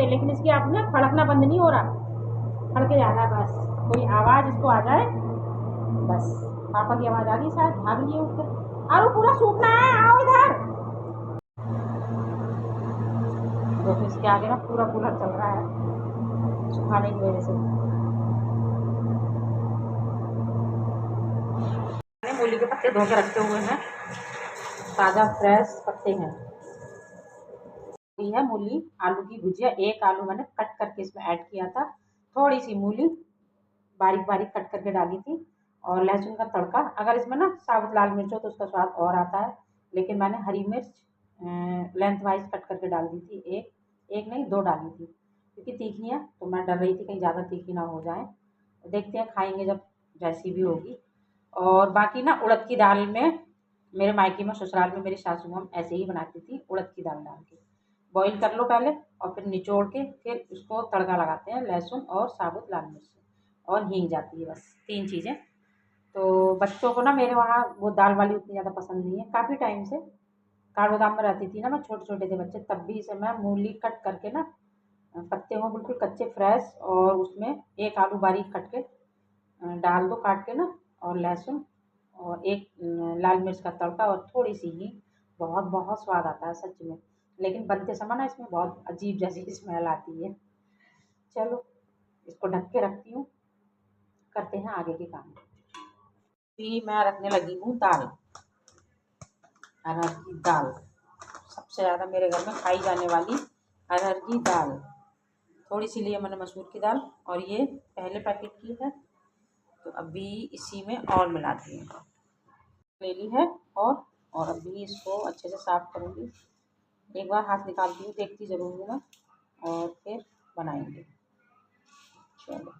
लेकिन इसकी आपने फड़कना बंद नहीं हो रहा, फड़के जा रहा है बस। कोई आवाज़ इसको आ जाए बस। पापा की आवाज़ आ गई शायद, भाग लिए उससे। और पूरा सूखना है, आओ इधर। देखो इसके आगे ना पूरा कूलर चल रहा है सुखाने की वजह से। मूली के पत्ते धो के रखे हुए हैं, ताज़ा फ्रेश पत्ते हैं। ये है मूली आलू की भुजिया। एक आलू मैंने कट करके इसमें ऐड किया था, थोड़ी सी मूली बारीक बारीक कट करके डाली थी, और लहसुन का तड़का। अगर इसमें ना साबुत लाल मिर्च हो तो उसका स्वाद और आता है, लेकिन मैंने हरी मिर्च लेंथ वाइज कट करके डाल दी थी। एक नहीं, 2 डाली थी, क्योंकि तीखी है तो मैं डर रही थी कहीं ज़्यादा तीखी ना हो जाए। देखते हैं, खाएंगे जब जैसी भी होगी। और बाकी ना उड़द की दाल में, मेरे मायके में ससुराल में मेरी सासू माँ ऐसे ही बनाती थी, उड़द की दाल डाल के बॉईल कर लो पहले, और फिर निचोड़ के फिर उसको तड़का लगाते हैं लहसुन और साबुत लाल मिर्च और हींग जाती है, बस 3 चीज़ें। तो बच्चों को ना मेरे वहाँ वो दाल वाली उतनी ज़्यादा पसंद नहीं है। काफ़ी टाइम से काठगोदाम में रहती थी ना मैं, छोटे छोटे थे बच्चे, तब भी इसे मैं मूली कट करके ना, पत्ते हों बिल्कुल कच्चे फ्रेश, और उसमें एक आलू बारीक कट के डाल दो काट के ना, और लहसुन और एक लाल मिर्च का तड़का और थोड़ी सी हींग। बहुत बहुत स्वाद आता है सच में, लेकिन बनते समय ना इसमें बहुत अजीब जैसी स्मेल आती है। चलो इसको ढक के रखती हूँ, करते हैं आगे के काम। अभी मैं रखने लगी हूँ दाल, अरहर की दाल। सबसे ज़्यादा मेरे घर में खाई जाने वाली अरहर की दाल। थोड़ी सी लिए मैंने मसूर की दाल, और ये पहले पैकेट की है, तो अभी इसी में और मिलाती हूँ। ले ली है, और अभी इसको अच्छे से साफ करूँगी। एक बार हाथ निकालती हूँ, देखती ज़रूर हूँ मैं, और फिर बनाएंगे। चलो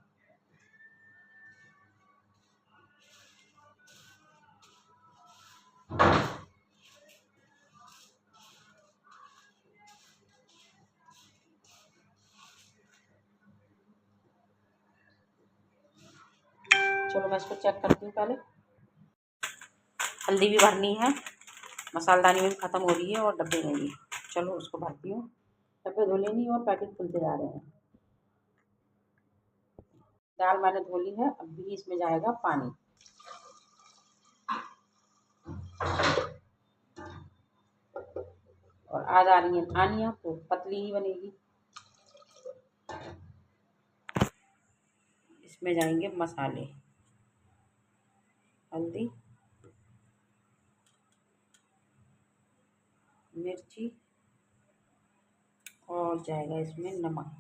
चलो मैं इसको चेक करती हूँ पहले। हल्दी भी भरनी है, मसालदानी में भी ख़त्म हो रही है, और डब्बे में भी। चलो उसको भरती हूँ, डब्बे धो लेनी और पैकेट खुलते जा रहे हैं। दाल मैंने धो ली है, अभी इसमें जाएगा पानी। और आज आ रही है आनियाँ, तो पतली ही बनेगी। इसमें जाएंगे मसाले, हल्दी, मिर्ची, और जाएगा इसमें नमक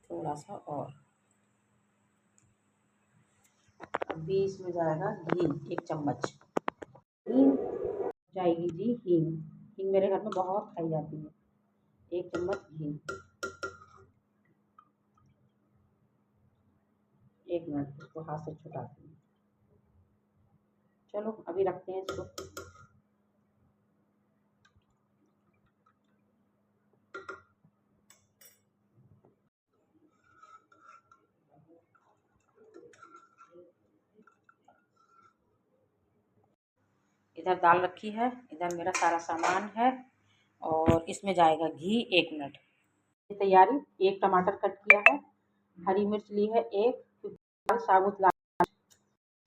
थोड़ा सा। और अभी इसमें जाएगा घी 1 चम्मच। हींग जाएगी जी, हींग। हींग मेरे घर में बहुत खाई जाती है। 1 चम्मच घी। 1 मिनट इसको हाथ से छुटाती हूँ। चलो अभी रखते हैं इसको। इधर दाल रखी है, इधर मेरा सारा सामान है, और इसमें जाएगा घी। 1 मिनट तैयारी। 1 टमाटर कट किया है, हरी मिर्च ली है 1, साबुत लाल।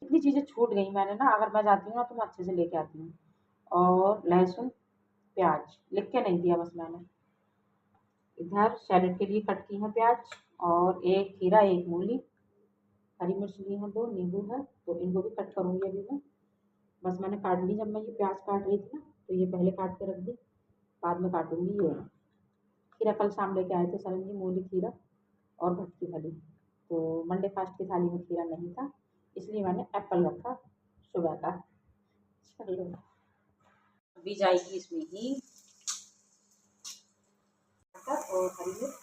इतनी चीज़ें छूट गई मैंने ना, अगर मैं जाती हूँ ना तो मैं अच्छे से लेके आती हूँ। और लहसुन, प्याज लिख के नहीं दिया बस मैंने। इधर सैलेड के लिए कट की है प्याज, और 1 खीरा, 1 मूली, हरी मिर्च ली है 2, नींबू है, तो इनको भी कट करूँगी अभी मैं। बस मैंने काट ली, जब मैं ये प्याज काट रही थी ना तो ये पहले काट के रख दी, बाद में काटूंगी। ये खीरा कल शाम लेके आए थे सरन जी, मूली, खीरा और भटकी फली। तो मंडे फास्ट की थाली में खीरा नहीं था, इसलिए मैंने एप्पल रखा सुबह का। चलो अभी जाएगी इसमें ही और हरी मिर्च।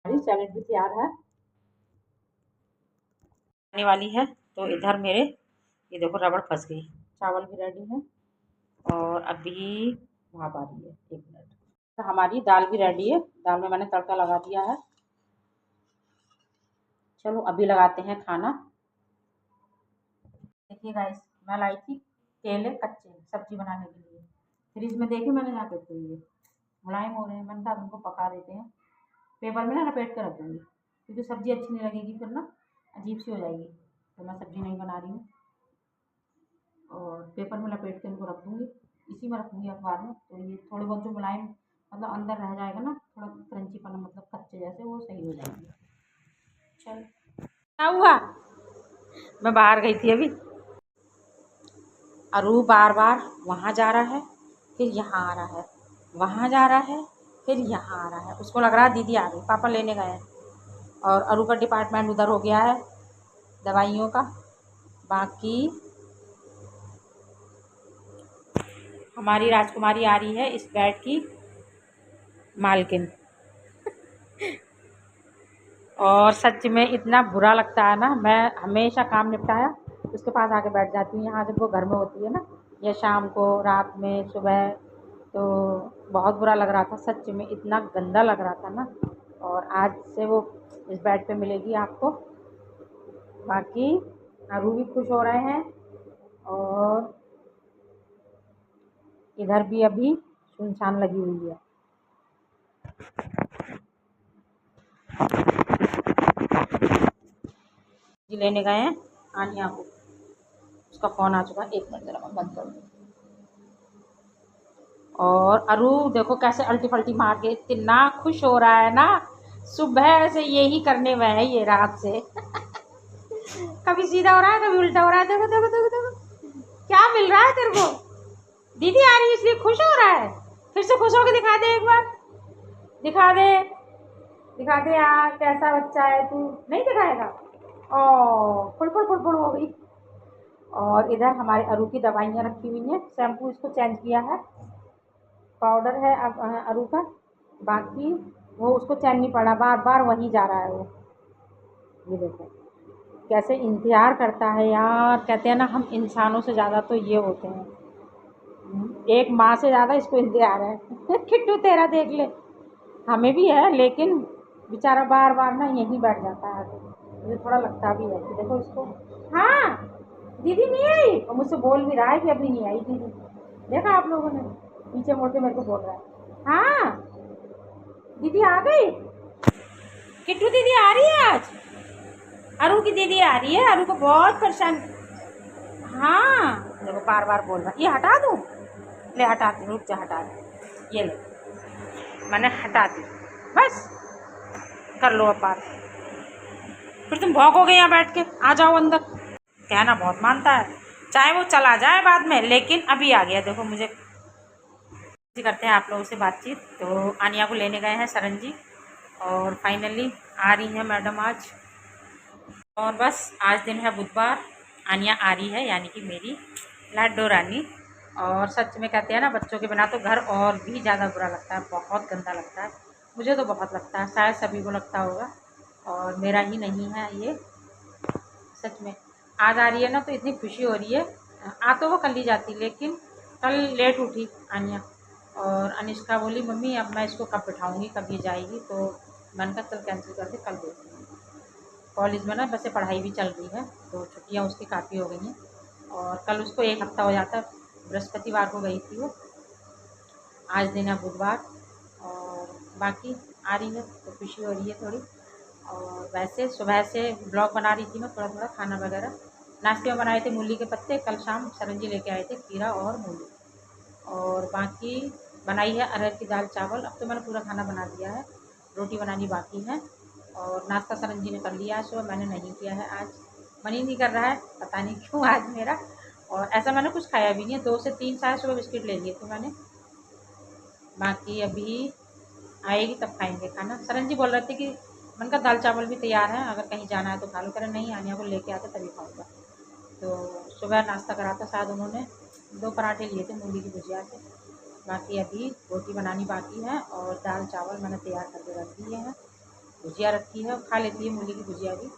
हरी सैलेड भी तैयार है, आने वाली है। तो इधर मेरे ये देखो रबड़ फंस गई। चावल भी रेडी है, और अभी भाप आ रही है। 1 मिनट। तो हमारी दाल भी रेडी है, दाल में मैंने तड़का लगा दिया है। चलो अभी लगाते हैं खाना। देखिए गाइस, मैं लाई थी केले कच्चे सब्जी बनाने के लिए फ्रिज में देखे मैंने जाके, तो ये मुलायम हो रहे हैं। मैंने कहा उनको पका देते हैं, पेपर में ना लपेट कर रख दूँगी, क्योंकि सब्ज़ी अच्छी नहीं लगेगी फिर ना, अजीब सी हो जाएगी। तो मैं सब्ज़ी नहीं बना रही हूँ और पेपर में लपेट के इनको रख दूँगी, इसी में रखूँगी अखबार में। तो ये थोड़े बहुत जो मुलायम मतलब अंदर रह जाएगा ना, थोड़ा क्रंचीपना मतलब कच्चे जैसे, वो सही हो जाएंगे। चल क्या हुआ, मैं बाहर गई थी अभी। अरू बार बार वहाँ जा रहा है, फिर यहाँ आ रहा है, वहाँ जा रहा है, फिर यहाँ आ रहा है। उसको लग रहा है दीदी आ गई, पापा लेने गए हैं। और अरू का डिपार्टमेंट उधर हो गया है दवाइयों का। बाकी हमारी राजकुमारी आ रही है इस बेड की मालकिन। और सच में इतना बुरा लगता है ना, मैं हमेशा काम निपटाया उसके पास आके बैठ जाती हूँ यहाँ, जब वो घर में होती है ना, या शाम को, रात में, सुबह। तो बहुत बुरा लग रहा था सच में, इतना गंदा लग रहा था ना। और आज से वो इस बेड पे मिलेगी आपको। बाकी अरू भी खुश हो रहे हैं और इधर भी अभी सुनसान लगी हुई है। लेने गए हैं आनिया को, उसका फ़ोन आ चुका है। 1 मिनट ज़रा मैं बंद कर दूँ। और अरू देखो कैसे अल्टी पल्टी मार के इतना खुश हो रहा है ना, सुबह से यही करने में है ये रात से। कभी सीधा हो रहा है, कभी उल्टा हो रहा है। देखो देखो देखो देखो क्या मिल रहा है तेरे को, दीदी आ रही है इसलिए खुश हो रहा है। फिर से खुश होकर दिखा दे एक बार, दिखा दे, दिखा दे यार कैसा बच्चा है तू। नहीं दिखाएगा, ओ फुड़फुड़ फुड़फुड़ हो गई। और इधर हमारे अरू की दवाइयाँ रखी हुई हैं, शैम्पू इसको चेंज किया है, पाउडर है अब अरू का। बाकी वो उसको चैन नहीं पड़ा, बार बार वहीं जा रहा है वो। ये देखो कैसे इंतज़ार करता है यार। कहते हैं ना हम इंसानों से ज़्यादा तो ये होते हैं, एक माँ से ज़्यादा इसको इंतज़ार है। किट्टू तेरा देख ले, हमें भी है, लेकिन बेचारा बार बार ना यहीं बैठ जाता है। मुझे थोड़ा लगता भी है कि देखो इसको, हाँ दीदी नहीं आई, और मुझसे बोल भी रहा है कि अभी नहीं आई दीदी। देखा आप लोगों ने, पीछे मुड़ के मेरे को बोल रहा है हाँ दीदी आ गई, किट्टू दीदी आ रही है आज, अरू की दीदी आ रही है, अरू को बहुत परेशान। हाँ देखो बार बार बोल रहा, ये हटा दूँ, ले हटाती, रुक जा हटा दे, ये ले मैंने हटा दी, बस कर लो अब बात। फिर तुम भौंकोगे यहाँ बैठ के, आ जाओ अंदर। कहना बहुत मानता है, चाहे वो चला जाए बाद में, लेकिन अभी आ गया। देखो मुझे करते हैं आप लोगों से बातचीत। तो आनिया को लेने गए हैं सरन जी, और फाइनली आ रही है मैडम आज। और बस आज दिन है बुधवार, आनिया आ रही है, यानी कि मेरी लाडो रानी। और सच में कहते हैं ना, बच्चों के बिना तो घर और भी ज़्यादा बुरा लगता है, बहुत गंदा लगता है। मुझे तो बहुत लगता है, शायद सभी को लगता होगा, और मेरा ही नहीं है ये। सच में आज आ रही है ना, तो इतनी खुशी हो रही है। आ तो वो कल ही जाती, लेकिन कल लेट उठी आनिया, और अनिष्का बोली मम्मी अब मैं इसको कब बिठाऊँगी, कब ये जाएगी। तो मैंने कहा चल कैंसिल कर दे, कल देखते हैं। कॉलेज में ना वैसे पढ़ाई भी चल रही है, तो छुट्टियाँ उसकी काफ़ी हो गई हैं, और कल उसको 1 हफ़्ता हो जाता है। बृहस्पतिवार को गई थी वो, आज दिन है बुधवार। और बाकी आ रही है तो खुशी हो रही है थोड़ी। और वैसे सुबह से ब्लॉग बना रही थी मैं, थोड़ा थोड़ा खाना वगैरह। नाश्ते में बनाए थे मूली के पत्ते, कल शाम सरन जी लेके आए थे खीरा और मूली। और बाकी बनाई है अरहर की दाल चावल। अब तो मैंने पूरा खाना बना दिया है, रोटी बनानी बाकी है। और नाश्ता सरन जी ने कर लिया है सुबह, मैंने नहीं किया है आज, मन ही नहीं कर रहा है, पता नहीं क्यों आज मेरा। और ऐसा मैंने कुछ खाया भी नहीं है, 2 से 3 शायद सुबह बिस्किट ले लिए थे मैंने। बाकी अभी आएगी तब खाएंगे खाना। सरन जी बोल रहे थे कि मन का दाल चावल भी तैयार है, अगर कहीं जाना है तो खा लो। कह रहे नहीं आनिया को लेके आते तभी खाऊंगा। तो सुबह नाश्ता करा था शायद उन्होंने, 2 पराठे लिए थे मूली की भुजिया से। बाकी अभी रोटी बनानी बाकी है, और दाल चावल मैंने तैयार करके रख दिए हैं, भुजिया रखी है, खा लेती है मूली की भुजिया भी।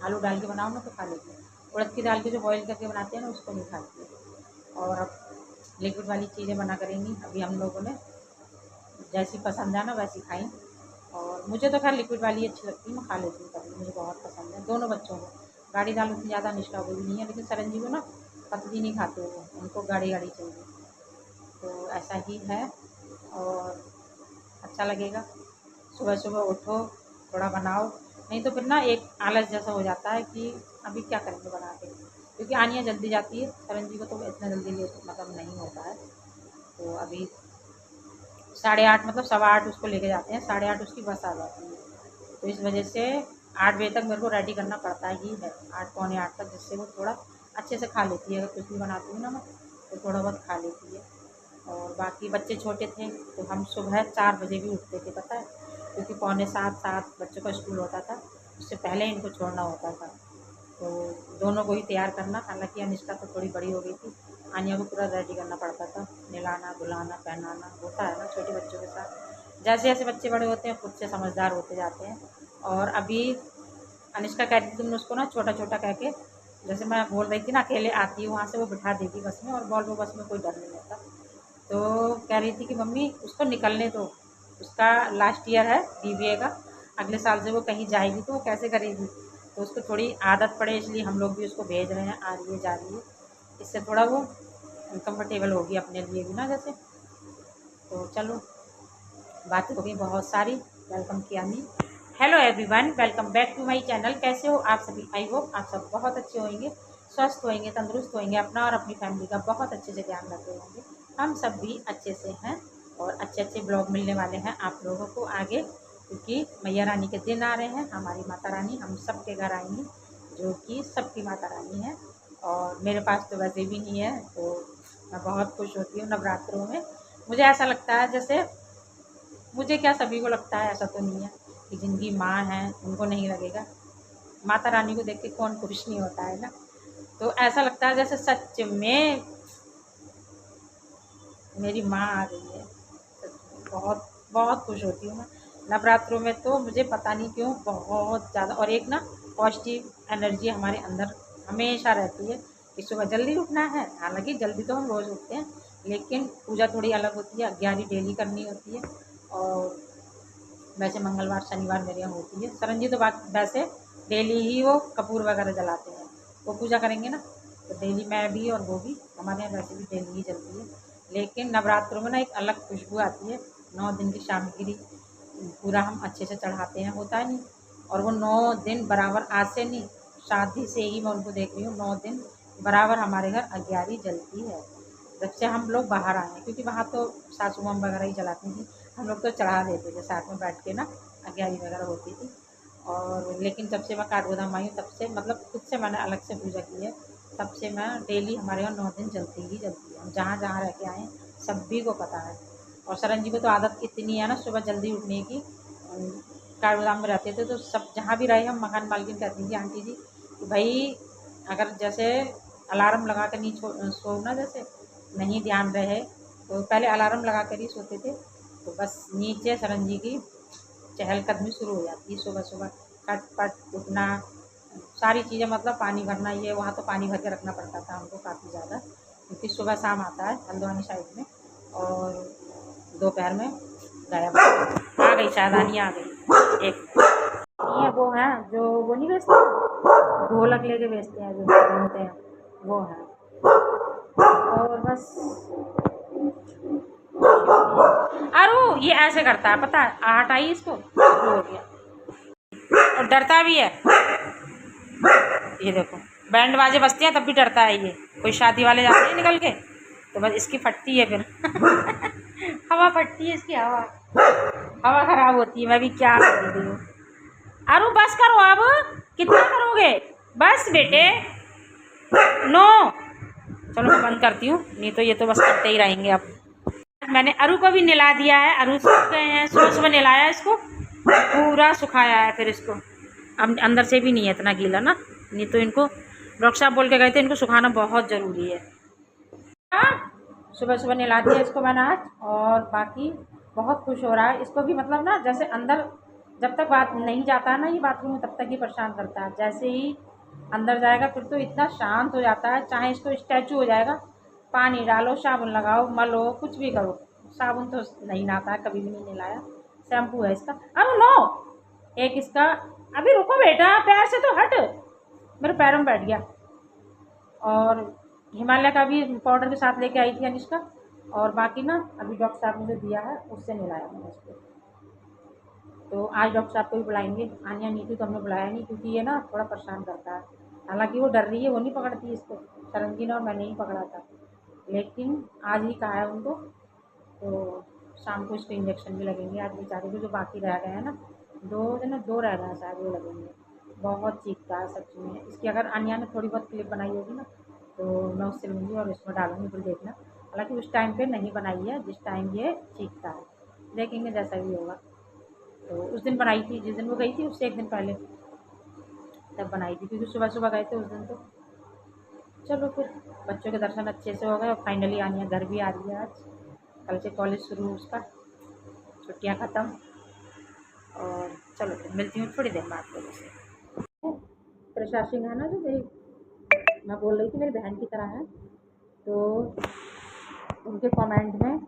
आलू डाल के बनाओ ना तो खा लेती है, उड़द की दाल की जो बॉईल करके बनाते हैं ना उसको नहीं खाती है। और अब लिक्विड वाली चीज़ें बना करेंगी अभी हम लोगों ने, जैसी पसंद है ना वैसी खाई। और मुझे तो खैर लिक्विड वाली अच्छी लगती है, मैं खा लेती हूँ कभी, मुझे बहुत पसंद है। दोनों बच्चों को गाढ़ी दाल उतनी ज़्यादा निष्ठा हुई नहीं है, लेकिन सरन जी को ना पतली नहीं खाते वो, उनको गाढ़ी गाढ़ी चाहिए। तो ऐसा ही है और अच्छा लगेगा। सुबह सुबह उठो, थोड़ा बनाओ, नहीं तो फिर ना एक आलस जैसा हो जाता है कि अभी क्या करेंगे बना के, क्योंकि आनिया जल्दी जाती है। सरन जी को तो इतना जल्दी ले मतलब नहीं होता है। तो अभी 8:30 मतलब 8:15 उसको लेके जाते हैं, 8:30 उसकी बस आ जाती है। तो इस वजह से 8 बजे तक मेरे को रेडी करना पड़ता ही है, 8 पौने 8 तक, जिससे वो थोड़ा अच्छे से खा लेती है। अगर कुछ भी बनाती हूँ ना मैं, तो थोड़ा बहुत खा लेती है। और बाकी बच्चे छोटे थे तो हम सुबह 4 बजे भी उठते थे, पता है, क्योंकि पौने 7 बच्चों का स्कूल होता था, उससे पहले इनको छोड़ना होता था। तो दोनों को ही तैयार करना, हालांकि अनिष्का तो थोड़ी बड़ी हो गई थी, आनिया को पूरा रेडी करना पड़ता था, नहलाना धुलाना पहनाना होता है ना छोटे बच्चों के साथ। जैसे जैसे बच्चे बड़े होते हैं खुद से समझदार होते जाते हैं। और अभी अनिष्का कहती थी, तुमने उसको ना छोटा छोटा कह के, जैसे मैं बोल रही थी ना अकेले आती हूँ वहाँ से, वो बिठा देगी बस में, और वॉल्वो बस में कोई डर नहीं होता। तो कह रही थी कि मम्मी उसको निकलने दो, उसका लास्ट ईयर है BBA का, अगले साल से वो कहीं जाएगी तो वो कैसे करेगी, तो उसको थोड़ी आदत पड़े, इसलिए हम लोग भी उसको भेज रहे हैं, आ रही है जा रही है, इससे थोड़ा वो कंफर्टेबल होगी अपने लिए भी ना जैसे। तो चलो, बातें हो गई बहुत सारी। वेलकम किया नहीं। Hello everyone, welcome back to my channel. कैसे हो आप सभी? आई होप आप सब बहुत अच्छे होंगे, स्वस्थ होंगे, तंदुरुस्त होंगे, अपना और अपनी फैमिली का बहुत अच्छे से ध्यान रखते होंगे। हम सब भी अच्छे से हैं और अच्छे अच्छे ब्लॉग मिलने वाले हैं आप लोगों को आगे, क्योंकि मैया रानी के दिन आ रहे हैं। हमारी माता रानी हम सब के घर आएंगी, जो कि सबकी माता रानी है। और मेरे पास तो वैसे भी नहीं है, तो मैं बहुत खुश होती हूँ नवरात्रों में। मुझे ऐसा लगता है जैसे, मुझे क्या सभी को लगता है, ऐसा तो नहीं है कि जिनकी माँ है उनको नहीं लगेगा। माता रानी को देख के कौन खुश नहीं होता है ना। तो ऐसा लगता है जैसे सच में मेरी माँ आ गई है। सच में बहुत बहुत खुश होती हूँ मैं नवरात्रों में। तो मुझे पता नहीं क्यों बहुत ज़्यादा, और एक ना पॉजिटिव एनर्जी हमारे अंदर हमेशा रहती है कि सुबह जल्दी उठना है। हालांकि जल्दी तो हम रोज़ उठते हैं, लेकिन पूजा थोड़ी अलग होती है, 11 डेली करनी होती है। और वैसे मंगलवार शनिवार मेरे यहाँ होती है। सरन जी तो बात वैसे डेली ही वो कपूर वगैरह जलाते हैं, वो पूजा करेंगे ना, तो डेली मैं भी और वो भी, हमारे यहाँ वैसे भी डेली ही जलती है। लेकिन नवरात्रों में ना एक अलग खुशबू आती है। 9 दिन की सामग्री पूरा हम अच्छे से चढ़ाते हैं, होता है नहीं। और वो 9 दिन बराबर, आज से नहीं, शादी से ही मैं उनको देख रही हूँ, 9 दिन बराबर हमारे घर अग्यारी जलती है। जब से हम लोग बाहर आए हैं, क्योंकि वहाँ तो सासू मम वगैरह ही जलाती थी, हम लोग तो चढ़ा देते थे साथ में बैठ के ना, अग्यारी वगैरह होती थी। और लेकिन जब से मैं काठगोदाम आई हूँ तब से, मतलब खुद से मैंने अलग से पूजा की है, तब से मैं डेली, हमारे यहाँ 9 दिन जलती ही जलती है। हम जहाँ जहाँ रह के आए सभी को पता है। और सरन जी को तो आदत इतनी है ना सुबह जल्दी उठने की। काठगोदाम में रहते थे तो सब जहाँ भी रहे, हम मकान मालकिन कहती थी आंटी जी कि भाई अगर जैसे अलार्म लगा कर नहीं सो ना, जैसे नहीं ध्यान रहे, तो पहले अलार्म लगा कर ही सोते थे, तो बस नीचे सरन जी की चहलकदमी शुरू हो जाती है सुबह सुबह। खट पट उठना, सारी चीज़ें, मतलब पानी भरना, ये वहाँ तो पानी भर के रखना पड़ता था हमको काफ़ी ज़्यादा, क्योंकि सुबह शाम आता है हल्द्वानी साइड में। और दोपहर में गायब आ गई, शायद आनी आ गई। एक ये वो है जो वो नहीं बेचते, ढोलक लेके बेचते हैं जो घूमते हैं, वो है। और बस अरे ये ऐसे करता है, पता है, आहट आई इसको, शुरू हो गया। और डरता भी है, ये देखो बैंड बाजे बजते हैं तब भी डरता है ये। कोई शादी वाले जाते हैं निकल के, तो बस इसकी फटती है फिर हवा फटती है इसकी, हवा खराब होती है। मैं भी क्या कर रही हूँ। अरे बस करो अब, कितना करोगे, बस बेटे, नो। चलो मैं बंद करती हूँ, नहीं तो ये तो बस करते ही रहेंगे। अब मैंने अरु को भी नहला दिया है, अरु सूख गए हैं, सुबह सुबह नहलाया इसको, पूरा सुखाया है। फिर इसको अब अंदर से भी नहीं है इतना गीला ना, नहीं तो इनको डॉक्टर साहब बोल के गए थे इनको सुखाना बहुत ज़रूरी है। सुबह सुबह नहला दिया इसको मैंने आज, और बाकी बहुत खुश हो रहा है। इसको भी मतलब ना जैसे अंदर जब तक बात नहीं जाता है ना ये बाथरूम में, तब तक ही परेशान करता है। जैसे ही अंदर जाएगा फिर तो इतना शांत हो जाता है, चाहे इसको स्टैचू हो जाएगा। पानी डालो, साबुन लगाओ, मलो, कुछ भी करो। साबुन तो नहीं नहाता है, कभी भी नहीं नहलाया, शैम्पू है इसका। अरे नो, एक इसका, अभी रुको बेटा, पैर से तो हट, मेरे पैरों में बैठ गया। और हिमालय का भी पाउडर के साथ लेके आई थी अनिष्का, और बाकी ना अभी डॉक्टर साहब मुझे दिया है, उससे मिलाया मैंने उसको। तो आज डॉक्टर साहब को भी बुलाएंगे। आनिया नहीं थी तो हमने बुलाया नहीं, क्योंकि ये ना थोड़ा परेशान करता है। हालांकि वो डर रही है, वो नहीं पकड़ती इसको, सरंगी ने और मैंने ही पकड़ा था, लेकिन आज ही कहा है उनको। तो शाम को इसको इंजेक्शन भी लगेंगे। आज बेचारे को जो बाकी रह गए हैं ना, 2 रह गए हैं शायद, वो लगेंगे। बहुत चीखता है सच में। इसकी अगर अनिया ने थोड़ी बहुत क्लिप बनाई होगी ना, तो मैं उससे लूँगी और उसमें डालूँगी, फिर देखना। हालांकि उस टाइम पे नहीं बनाई है जिस टाइम ये चीखता है। देखेंगे जैसा भी होगा। तो उस दिन बनाई थी, जिस दिन वो गई थी उससे एक दिन पहले तब बनाई थी, क्योंकि सुबह सुबह गए थे उस दिन। तो चलो फिर बच्चों के दर्शन अच्छे से हो गए, और फाइनली आनिया घर भी आ रही है आज। कल से कॉलेज शुरू उसका, छुट्टियां ख़त्म। और चलो फिर मिलती हूँ थोड़ी देर में आप लोगों से। प्रशासिंग है ना, जो मेरी, मैं बोल रही थी मेरी बहन की तरह है। तो उनके कमेंट में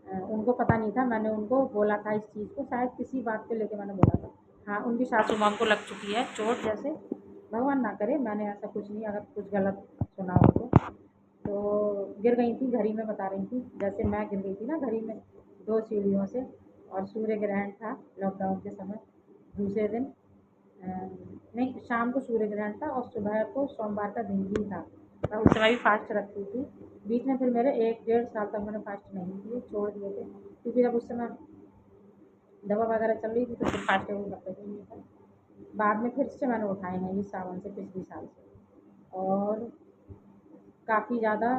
उनको पता नहीं था, मैंने उनको बोला था इस चीज़ को, शायद किसी बात को लेके मैंने बोला था। हाँ, उनकी सासू माँ को लग चुकी है चोट, जैसे भगवान ना करे, मैंने ऐसा कुछ नहीं, अगर कुछ गलत सुना हो तो गिर गई थी घड़ी में, बता रही थी, जैसे मैं गिर गई थी ना घड़ी में 2 सीढ़ियों से। और सूर्य ग्रहण था लॉकडाउन के समय, दूसरे दिन नहीं, शाम को सूर्य ग्रहण था और सुबह को सोमवार का दिन भी था। मैं उस समय भी फास्ट रखती थी। बीच में फिर मेरे 1-1.5 साल तक मैंने फास्ट नहीं किए, छोड़ दिए थे, क्योंकि जब उस समय दवा वगैरह चल रही थी तो फिर फास्ट वो करते थे। बाद में फिर से मैंने उठाए हैं इस सावन से, पिछले साल से, और काफ़ी ज़्यादा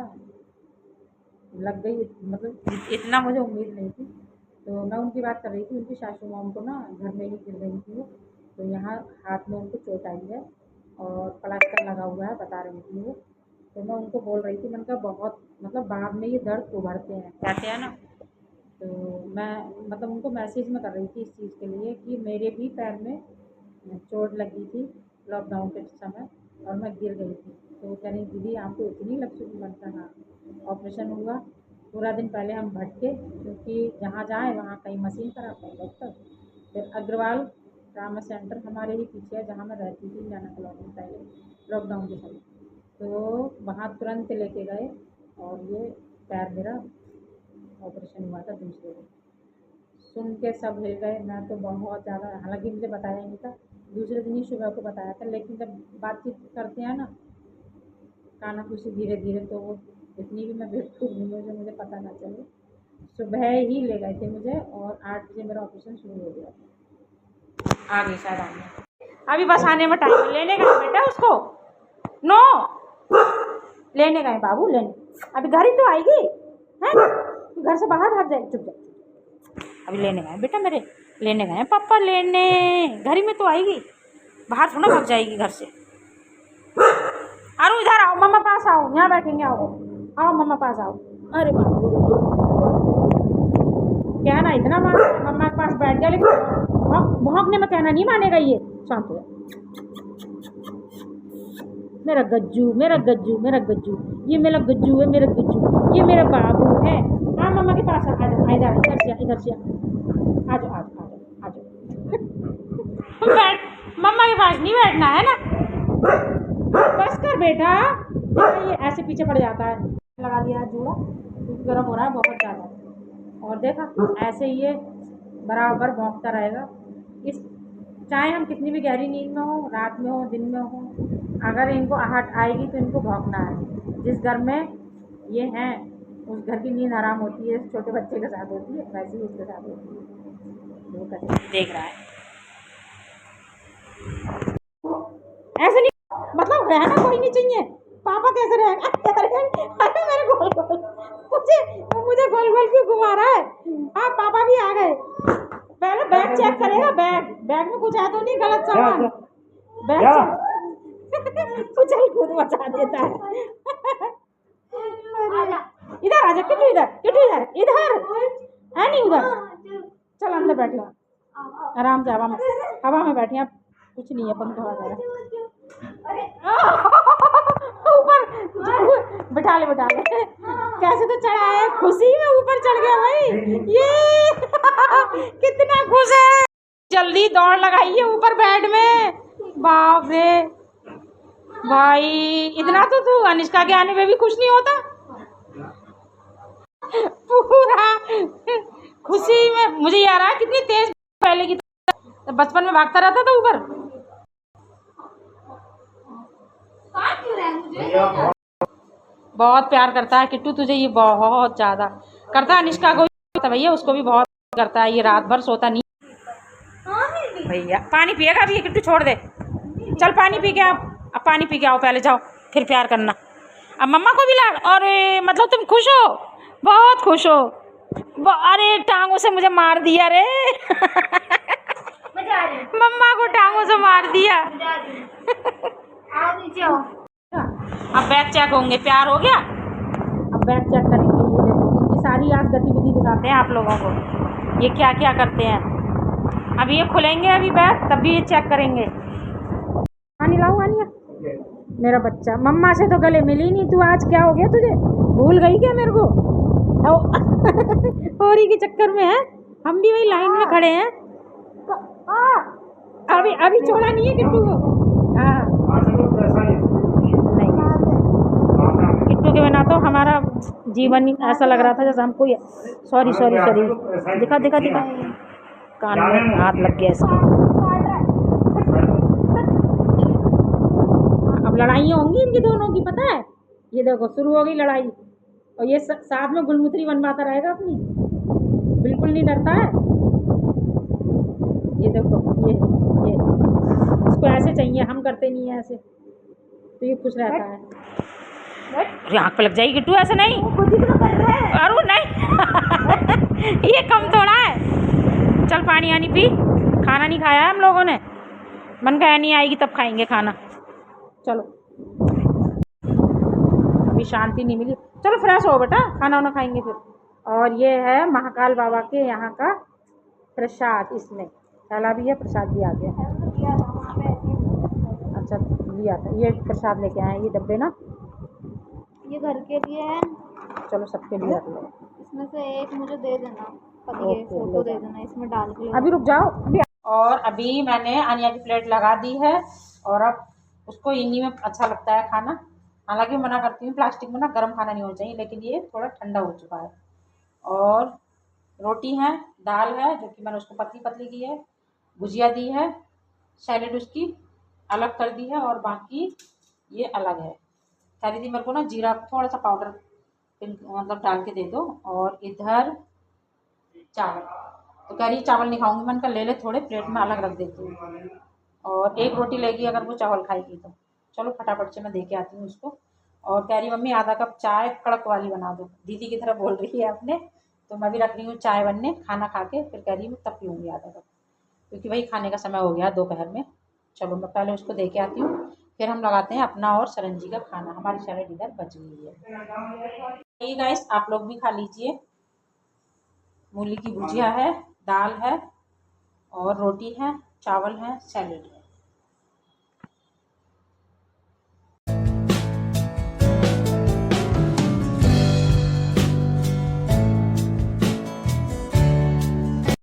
लग गई, मतलब इतना मुझे उम्मीद नहीं थी। तो मैं उनकी बात कर रही थी, उनकी सासू माँ को ना घर में ही गिर गई थी वो, तो यहाँ हाथ में उनको चोट आई है और प्लास्टर लगा हुआ है, बता रही थी वो। तो मैं उनको बोल रही थी, मैंने कहा बहुत, मतलब बाद में ये दर्द उभरते हैं, कहते हैं ना। तो मैं मतलब उनको मैसेज में कर रही थी इस चीज़ के लिए कि मेरे भी पैर में चोट लगी थी लॉकडाउन के समय, और मैं गिर गई थी। तो वो कह रही दीदी आपको इतनी लग चुकी, मैंने कहा हाँ। ऑपरेशन हुआ, पूरा दिन पहले हम भटके, क्योंकि जहाँ जाए वहाँ कहीं मशीन खराब, कहीं डॉक्टर। फिर अग्रवाल ट्रामा सेंटर हमारे ही पीछे है, जहाँ मैं रहती थी नैना कॉलोनी पहले लॉकडाउन के समय। तो वहाँ तुरंत लेके गए, और ये पैर मेरा ऑपरेशन हुआ था दूसरे दिन। सुन के सब हिल गए, मैं तो बहुत ज़्यादा, हालांकि मुझे बताया नहीं था, दूसरे दिन ही सुबह को बताया था, लेकिन जब बातचीत करते हैं ना कानाफूसी धीरे धीरे, तो वो इतनी भी मैं बेवकूफ़ नहीं हूँ जो मुझे पता ना चले। सुबह ही ले गए थे मुझे, और 8 बजे मेरा ऑपरेशन शुरू हो गया था। आ गई शायद आने, अभी बस आने में टाइम, लेने गए बेटा उसको, नो लेने गए बाबू, लेने, अभी घर ही तो आएगी है, घर से बाहर भाग जाए, चुप जा, अभी लेने गए बेटा मेरे, लेने गए पापा, लेने घर ही में तो आएगी, बाहर थोड़ा भाग जाएगी घर से। अरे इधर आओ, मम्मा पास आओ, यहाँ बैठेंगे, आओ आओ मम्मा पास आओ। अरे बाप, कहना इतना मान, मम्मा के पास बैठ गया, लेकिन भौंकने में कहना नहीं मानेगा ये, शांत हो। मेरा गज्जू, मेरा गज्जू, मेरा गज्जू, ये मेरा गज्जू है, मेरा गज्जू, ये मेरा बाबू है। हाँ मम्मा के पास आ जाओ, इधर इधर से, इधर से आ जाओ, आ जाओ, आ जाओ। बैठ, मम्मा के पास नहीं बैठना है ना, बस कर बेटा। ये ऐसे पीछे पड़ जाता है, लगा दिया है जूड़ा, क्योंकि गर्म हो रहा है बहुत ज़्यादा। और देखा ऐसे ही ये बराबर भौंकता रहेगा, इस चाहे हम कितनी भी गहरी नींद में हो, रात में हो, दिन में हो, अगर इनको आहट आएगी तो इनको भौंकना है। जिस घर में ये हैं उस घर की नींद आराम होती है, छोटे बच्चे के साथ होती है, वैसे ही इसके साथ होती है। वो कैसे देख रहा है, ऐसे नहीं, मतलब रहना कोई नहीं चाहिए, पापा कैसे रहेगा। अरे मेरे गोल गोल, मुझे गोल गोल क्यों घुमा रहा है। हाँ पापा भी आ गए, पहले बैग चेक करेगा, बैग में कुछ है तो नहीं गलत सामान, बैग कुछ खुद मचा देता है। इधर आजा, किटू इधर, किटू इधर, इधर है नहीं उधर, चल अंदर बैठ लो आराम से, हवा में बैठे, कुछ नहीं है, पंखा वगैरह ऊपर बिठा ले, कैसे तो चढ़ा है, खुशी में ऊपर चढ़ गया भाई, ये कितना खुश है। जल्दी दौड़ लगाइए ऊपर बेड में, बाप रे, भाई इतना तो तू अनिष्का के आने में भी खुश नहीं होता। पूरा खुशी में मुझे याद आ कितनी तेज पहले की तो बचपन में भागता रहता था ऊपर। बहुत प्यार करता है किट्टू तुझे, ये बहुत ज्यादा करता है। अनिष्का को भी भैया, उसको भी बहुत करता है, ये रात भर सोता नहीं। भैया पानी पिएगा अभी, किट्टू छोड़ दे, चल पानी पी के आओ। अब पानी पी के आओ पहले, जाओ फिर प्यार करना। अब मम्मा को भी लाड़। अरे मतलब तुम खुश हो, बहुत खुश हो। अरे टांगों से मुझे मार दिया रे। मम्मा को टांगों से मार दिया। अब बैग चेक होंगे, प्यार हो गया। अब बैग चेक करेंगे, ये देखो इनकी सारी आज गतिविधि दिखाते हैं आप लोगों को, ये क्या क्या करते हैं। अब ये खुलेंगे अभी बैग, तब भी ये चेक करेंगे। पानी लाओ आनिया, मेरा बच्चा मम्मा से तो गले मिली नहीं तू, आज क्या हो गया तुझे, भूल गई क्या मेरे को। होरी के चक्कर में है, हम भी वही लाइन में खड़े हैं। अभी अभी छोड़ा नहीं है किट्टू को। हाँ नहीं, किट्टू के बिना तो हमारा जीवन ही ऐसा लग रहा था जैसे हमको। सॉरी सॉरी सॉरी, दिखा दिखा दिखा, कान में हाथ लग गया इसके। अब लड़ाइयाँ होंगी इनकी दोनों की, पता है। ये देखो शुरू हो गई लड़ाई, और ये साथ में गुलमुत्री बनवाता रहेगा अपनी, बिल्कुल नहीं डरता है। ये देखो ये इसको ऐसे चाहिए, हम करते नहीं है ऐसे, तो ये खुश रहता है। अरे आँख पे लग जाएगी किट्टू, ऐसे नहीं। अरे नहीं। ये कम थोड़ा है। चल पानी आनी पी, खाना नहीं खाया है हम लोगों ने, मन खाया नहीं आएगी तब खाएंगे खाना। चलो अभी शांति नहीं मिली, चलो फ्रेश हो बेटा, खाना वाना खाएंगे फिर। और ये है महाकाल बाबा के यहाँ का प्रसाद, इसमें थैला भी है, प्रसाद भी आ गया। अच्छा लिया था, ये प्रसाद लेके आए हैं, ये डब्बे ना, ये घर के लिए है। चलो सबके लिए रख लो। इसमें से एक मुझे दे देना, ये फोटो दे देना, इसमें डाल के। अभी रुक जाओ अभी। और अभी मैंने अनिया की प्लेट लगा दी है, और अब उसको इन्हीं में अच्छा लगता है खाना। हालांकि मना करती हूँ प्लास्टिक में ना गर्म खाना नहीं होना चाहिए, लेकिन ये थोड़ा ठंडा हो चुका है। और रोटी है, दाल है जो कि मैंने उसको पतली पतली की है, भुजिया दी है, सैलेड उसकी अलग कर दी है, और बाकी ये अलग है। कह रही थी मेरे को ना जीरा थोड़ा सा पाउडर मतलब डाल के दे दो। और इधर चावल, तो कह रही चावल नहीं खाऊंगी, मैंने कहा ले ले थोड़े, प्लेट में अलग रख देती हूँ। और एक रोटी लेगी अगर वो चावल खाएगी तो। चलो फटाफट से मैं दे के आती हूँ उसको। और कह रही मम्मी आधा कप चाय कड़क वाली बना दो, दीदी की तरह बोल रही है अपने। तो मैं भी रख रही हूँ चाय बनने, खाना खा के फिर कह रही हूँ तब पीऊँगी आधा कप, क्योंकि भाई खाने का समय हो गया दोपहर में। चलो मैं पहले उसको दे के आती हूँ, फिर हम लगाते हैं अपना और शरण जी का खाना। हमारी शरण इधर बच गई है। ये गाइस आप लोग भी खा लीजिए। मूली की भुजिया है, दाल है, और रोटी है, चावल है, सैलेड है।